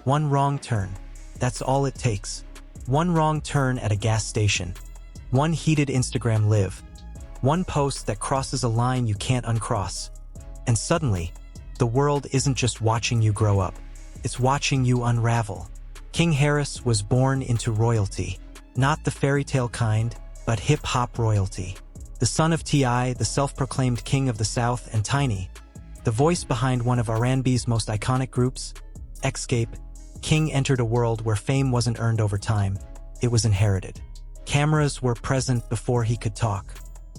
One wrong turn. That's all it takes. One wrong turn at a gas station. One heated Instagram live. One post that crosses a line you can't uncross. And suddenly, the world isn't just watching you grow up. It's watching you unravel. King Harris was born into royalty. Not the fairy tale kind, but hip-hop royalty. The son of T.I., the self-proclaimed king of the South, and Tiny, the voice behind one of R&B's most iconic groups, Escape, King entered a world where fame wasn't earned over time, it was inherited. Cameras were present before he could talk.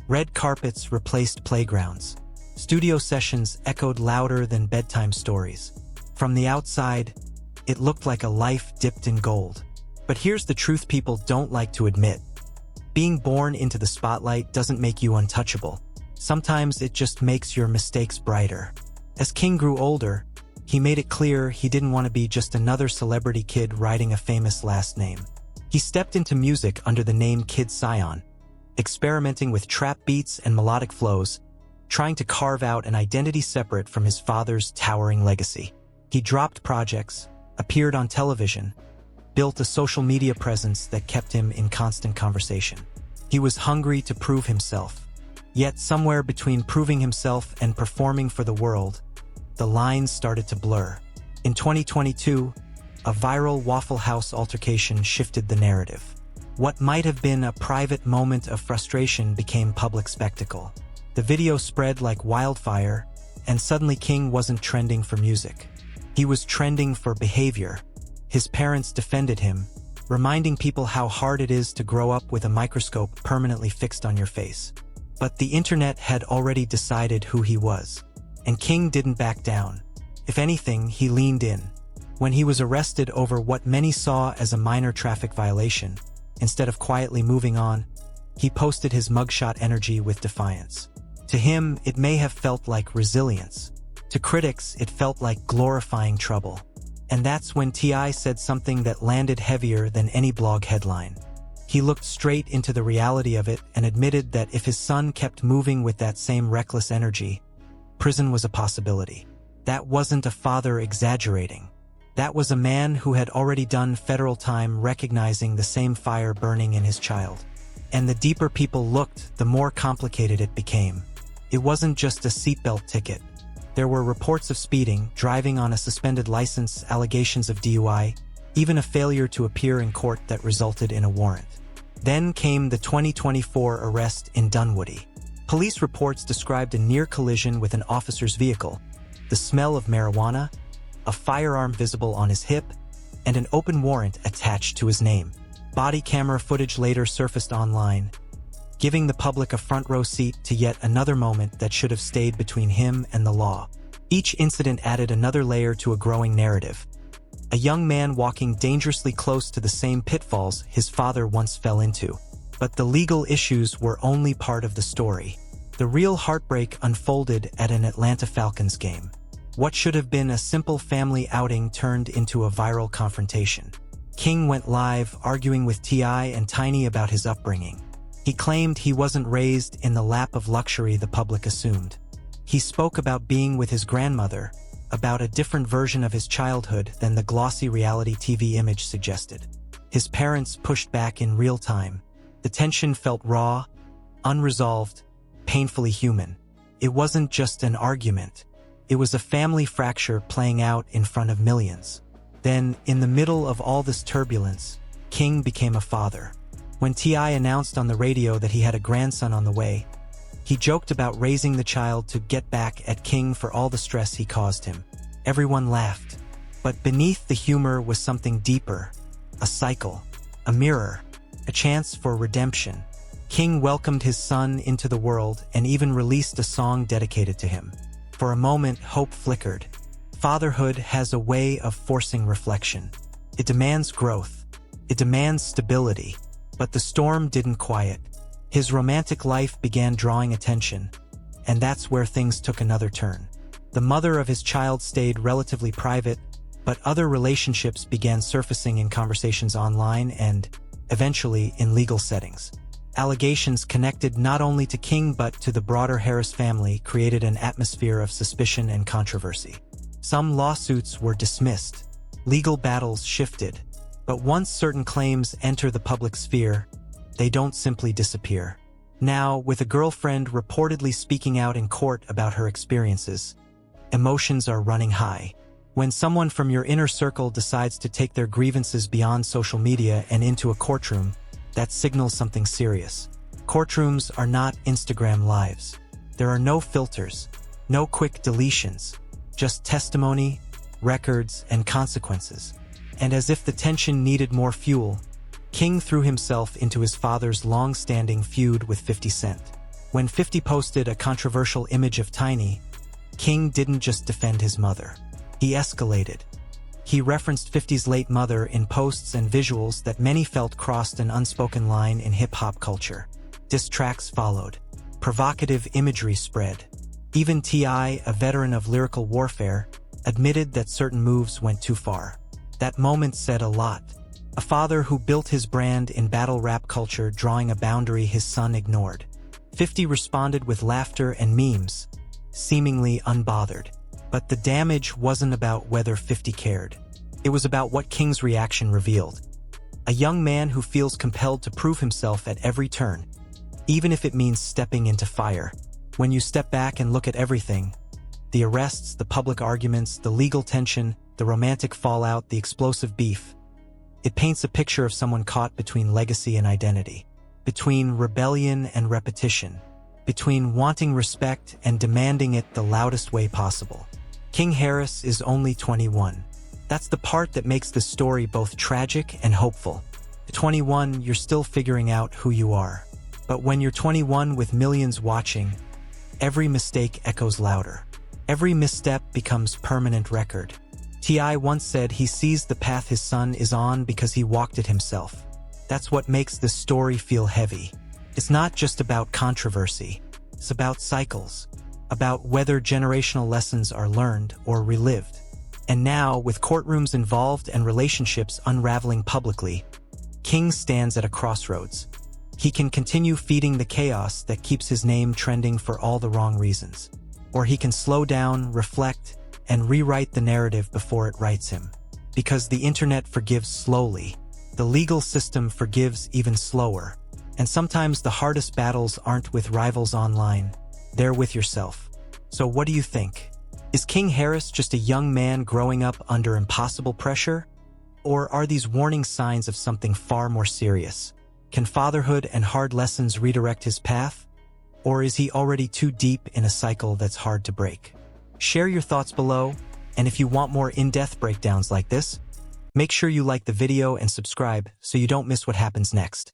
Red carpets replaced playgrounds. Studio sessions echoed louder than bedtime stories. From the outside, it looked like a life dipped in gold. But here's the truth people don't like to admit. Being born into the spotlight doesn't make you untouchable. Sometimes it just makes your mistakes brighter. As King grew older, he made it clear he didn't want to be just another celebrity kid riding a famous last name. He stepped into music under the name Kid Scion, experimenting with trap beats and melodic flows, trying to carve out an identity separate from his father's towering legacy. He dropped projects, appeared on television, built a social media presence that kept him in constant conversation. He was hungry to prove himself. Yet somewhere between proving himself and performing for the world, the lines started to blur. In 2022, a viral Waffle House altercation shifted the narrative. What might have been a private moment of frustration became public spectacle. The video spread like wildfire, and suddenly King wasn't trending for music. He was trending for behavior. His parents defended him, reminding people how hard it is to grow up with a microscope permanently fixed on your face. But the internet had already decided who he was. And King didn't back down. If anything, he leaned in. When he was arrested over what many saw as a minor traffic violation, instead of quietly moving on, he posted his mugshot energy with defiance. To him, it may have felt like resilience. To critics, it felt like glorifying trouble. And that's when T.I. said something that landed heavier than any blog headline. He looked straight into the reality of it and admitted that if his son kept moving with that same reckless energy, prison was a possibility. That wasn't a father exaggerating. That was a man who had already done federal time recognizing the same fire burning in his child. And the deeper people looked, the more complicated it became. It wasn't just a seatbelt ticket. There were reports of speeding, driving on a suspended license, allegations of DUI, even a failure to appear in court that resulted in a warrant. Then came the 2024 arrest in Dunwoody. Police reports described a near collision with an officer's vehicle, the smell of marijuana, a firearm visible on his hip, and an open warrant attached to his name. Body camera footage later surfaced online, giving the public a front-row seat to yet another moment that should have stayed between him and the law. Each incident added another layer to a growing narrative. A young man walking dangerously close to the same pitfalls his father once fell into. But the legal issues were only part of the story. The real heartbreak unfolded at an Atlanta Falcons game. What should have been a simple family outing turned into a viral confrontation. King went live, arguing with T.I. and Tiny about his upbringing. He claimed he wasn't raised in the lap of luxury the public assumed. He spoke about being with his grandmother, about a different version of his childhood than the glossy reality TV image suggested. His parents pushed back in real time. The tension felt raw, unresolved, painfully human. It wasn't just an argument. It was a family fracture playing out in front of millions. Then, in the middle of all this turbulence, King became a father. When T.I. announced on the radio that he had a grandson on the way, he joked about raising the child to get back at King for all the stress he caused him. Everyone laughed. But beneath the humor was something deeper, a cycle, a mirror, a chance for redemption. King welcomed his son into the world and even released a song dedicated to him. For a moment, hope flickered. Fatherhood has a way of forcing reflection. It demands growth. It demands stability. But the storm didn't quiet. His romantic life began drawing attention, and that's where things took another turn. The mother of his child stayed relatively private, but other relationships began surfacing in conversations online and, eventually, in legal settings. Allegations connected not only to King but to the broader Harris family created an atmosphere of suspicion and controversy. Some lawsuits were dismissed, Legal battles shifted. But once certain claims enter the public sphere, they don't simply disappear. Now, with a girlfriend reportedly speaking out in court about her experiences, emotions are running high. When someone from your inner circle decides to take their grievances beyond social media and into a courtroom, that signals something serious. Courtrooms are not Instagram lives. There are no filters, no quick deletions, just testimony, records, and consequences. And as if the tension needed more fuel, King threw himself into his father's long-standing feud with 50 Cent. When 50 posted a controversial image of Tiny, King didn't just defend his mother. He escalated. He referenced 50's late mother in posts and visuals that many felt crossed an unspoken line in hip-hop culture. Diss tracks followed. Provocative imagery spread. Even T.I., a veteran of lyrical warfare, admitted that certain moves went too far. That moment said a lot. A father who built his brand in battle rap culture drawing a boundary his son ignored. 50 responded with laughter and memes, seemingly unbothered. But the damage wasn't about whether 50 cared. It was about what King's reaction revealed. A young man who feels compelled to prove himself at every turn, even if it means stepping into fire. When you step back and look at everything, the arrests, the public arguments, the legal tension, the romantic fallout, the explosive beef, it paints a picture of someone caught between legacy and identity, between rebellion and repetition, between wanting respect and demanding it the loudest way possible. King Harris is only 21. That's the part that makes the story both tragic and hopeful. At 21, you're still figuring out who you are. But when you're 21 with millions watching, every mistake echoes louder. Every misstep becomes permanent record. T.I. once said he sees the path his son is on because he walked it himself. That's what makes this story feel heavy. It's not just about controversy. It's about cycles, about whether generational lessons are learned or relived. And now, with courtrooms involved and relationships unraveling publicly, King stands at a crossroads. He can continue feeding the chaos that keeps his name trending for all the wrong reasons. Or he can slow down, reflect, and rewrite the narrative before it writes him. Because the internet forgives slowly, the legal system forgives even slower. And sometimes the hardest battles aren't with rivals online, they're with yourself. So what do you think? Is King Harris just a young man growing up under impossible pressure? Or are these warning signs of something far more serious? Can fatherhood and hard lessons redirect his path? Or is he already too deep in a cycle that's hard to break? Share your thoughts below, and if you want more in-depth breakdowns like this, make sure you like the video and subscribe so you don't miss what happens next.